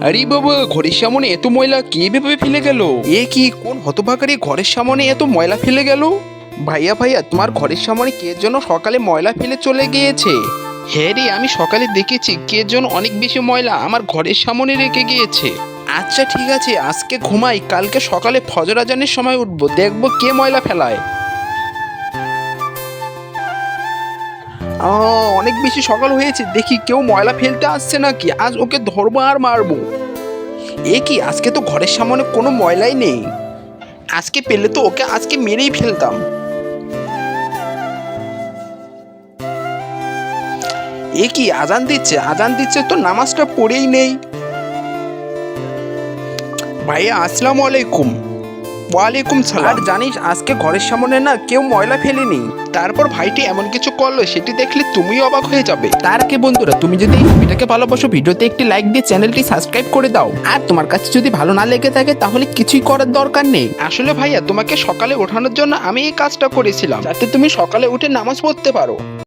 আরে বাবা, ঘরের সামনে এত ময়লা কে ভেবে ফেলে গেল? এ কি, কোন হতভাগারে ঘরের সামনে এত ময়লা ফেলে গেল? ভাইয়া ভাইয়া, তোমার ঘরের সামনে কে যেন সকালে ময়লা ফেলে চলে গিয়েছে। হ্যাঁ রে, আমি সকালে দেখেছি কে যেন অনেক বেশি ময়লা আমার ঘরের সামনে রেখে গিয়েছে। আচ্ছা ঠিক আছে, আজকে ঘুমাই, কালকে সকালে ফজর আজানের সময় উঠবো, দেখবো কে ময়লা ফেলায়। অনেক বেশি সকাল হয়েছে, দেখি কেউ ময়লা ফেলতে আসছে নাকি, আজ ওকে ধরবো আর মারবো। এ কি, আজকে তো ঘরের সামনে কোনো ময়লাই নেই। আজকে পেলে তো ওকে আজকে মেরেই ফেলতাম। এ কি, আজান দিচ্ছে, আজান দিচ্ছে তো নামাজটা পড়েই নেই। ভাইয়া আসসালামু আলাইকুম। ওয়ালাইকুম সালাম। আর জানিস, আজকে ঘরের সামনে না কেউ ময়লা ফেলেনি। তারপর ভাইটি এমন কিছু করলো, সেটি দেখলে তুমিও অবাক হয়ে যাবে। তার আগে বন্ধুরা, তুমি যদি এই ভিডিওটাকে ভালোবাসো, ভিডিওতে একটি লাইক দিয়ে চ্যানেলটি সাবস্ক্রাইব করে দাও। আর তোমার কাছে যদি ভালো না লেগে থাকে তাহলে কিছুই করার দরকার নেই। আসলে ভাইয়া, তোমাকে সকালে ওঠানোর জন্য আমি এই কাজটা করেছিলাম, যাতে তুমি সকালে উঠে নামাজ পড়তে পারো।